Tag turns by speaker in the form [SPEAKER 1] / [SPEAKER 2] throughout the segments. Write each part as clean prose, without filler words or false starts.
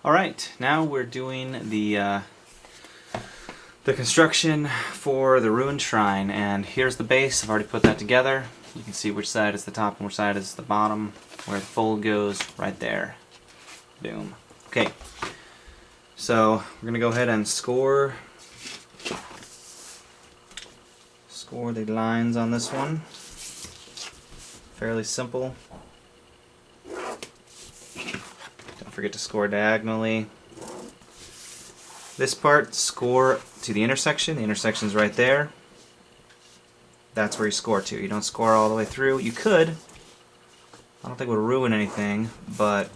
[SPEAKER 1] Alright, now we're doing the construction for the ruined shrine, and here's the base. I've already put that together. You can see which side is the top and which side is the bottom, where the fold goes right there. Boom. Okay, so we're going to go ahead and score the lines on this one. Fairly simple. Don't forget to score diagonally. This part, score to the intersection. The intersection's right there. That's where you score to. You don't score all the way through. You could. I don't think it would ruin anything, but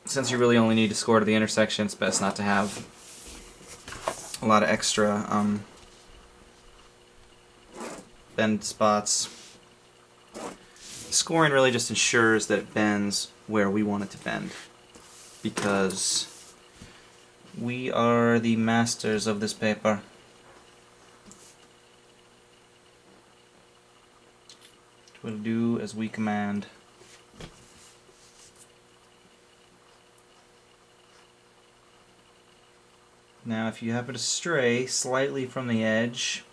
[SPEAKER 1] since you really only need to score to the intersection, it's best not to have a lot of extra bend spots. Scoring really just ensures that it bends where we want it to bend, because we are the masters of this paper. We'll do as we command. Now if you happen to stray slightly from the edge,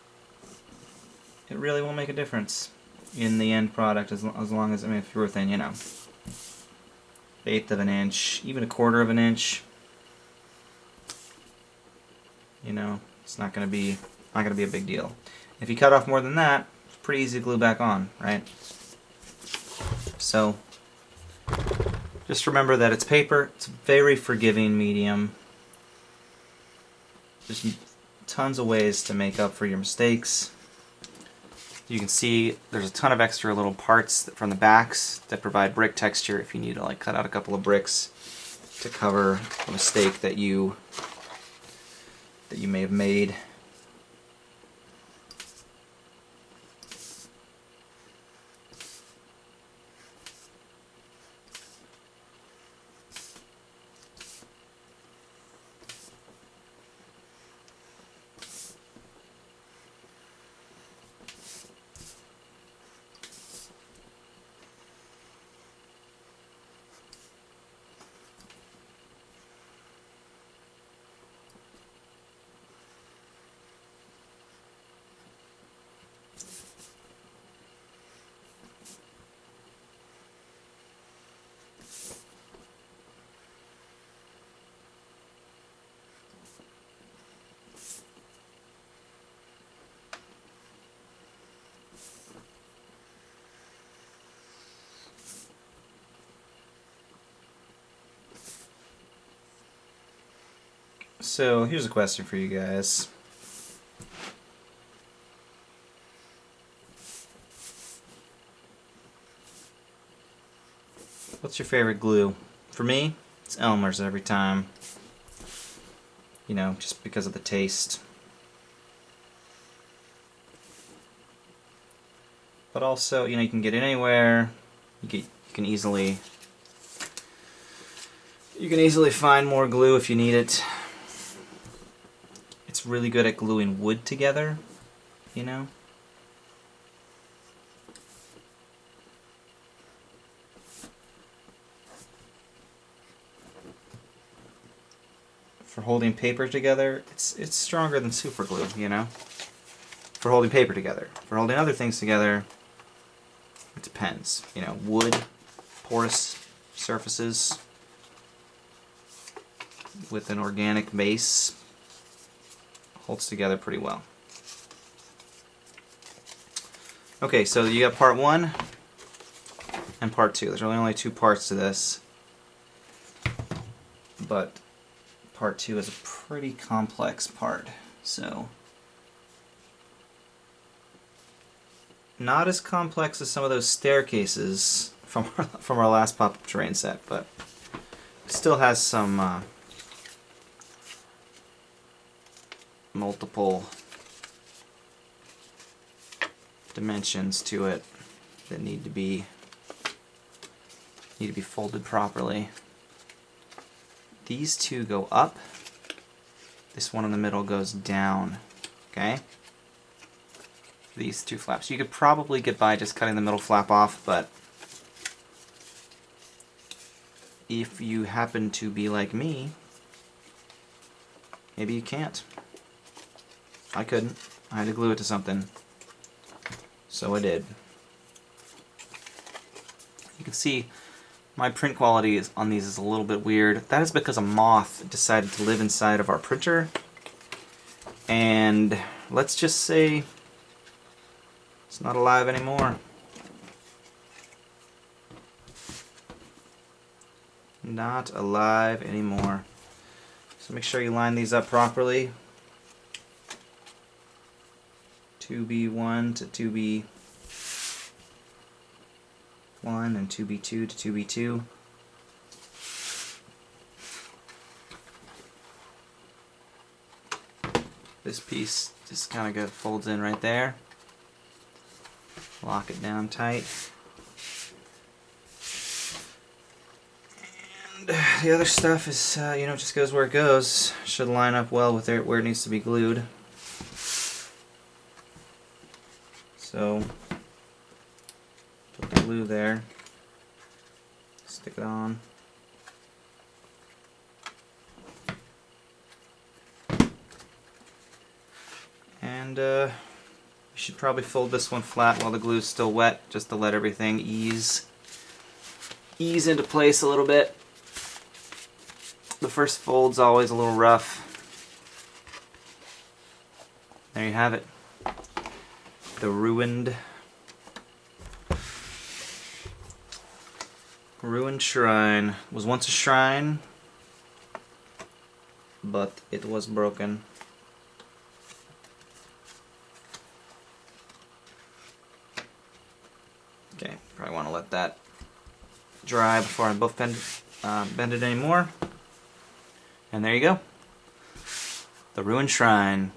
[SPEAKER 1] it really won't make a difference in the end product, as long as, I mean, if you're within, 1/8 of an inch, even 1/4 of an inch, it's not going to be a big deal. If you cut off more than that, it's pretty easy to glue back on, right? So just remember that it's paper. It's a very forgiving medium. There's tons of ways to make up for your mistakes. You can see there's a ton of extra little parts from the backs that provide brick texture if you need to cut out a couple of bricks to cover a mistake that you may have made. So here's a question for you guys. What's your favorite glue? For me, it's Elmer's every time. Just because of the taste. But also, you can get it anywhere. You can easily find more glue if you need it. It's really good at gluing wood together, For holding paper together, it's stronger than super glue, For holding paper together. For holding other things together, it depends. Wood, porous surfaces with an organic base holds together pretty well. Okay, so you got part 1 and part 2. There's really only 2 parts to this, but part 2 is a pretty complex part, so not as complex as some of those staircases from our last pop-up terrain set, but still has some multiple dimensions to it that need to be folded properly. These 2 go up. This one in the middle goes down. Okay? These 2 flaps. You could probably get by just cutting the middle flap off, but if you happen to be like me, maybe you can't. I couldn't. I had to glue it to something. So I did. You can see my print quality on these is a little bit weird. That is because a moth decided to live inside of our printer. And let's just say it's not alive anymore. Not alive anymore. So make sure you line these up properly. 2B1 to 2B1 and 2B2 to 2B2. This piece just kind of folds in right there. Lock it down tight. And the other stuff is, just goes where it goes. Should line up well with where it needs to be glued. So, put the glue there. Stick it on. And you should probably fold this one flat while the glue is still wet, just to let everything ease into place a little bit. The first fold's always a little rough. There you have it. The ruined shrine. It was once a shrine, but it was broken. Okay, probably want to let that dry before I bend it anymore. And there you go. The ruined shrine.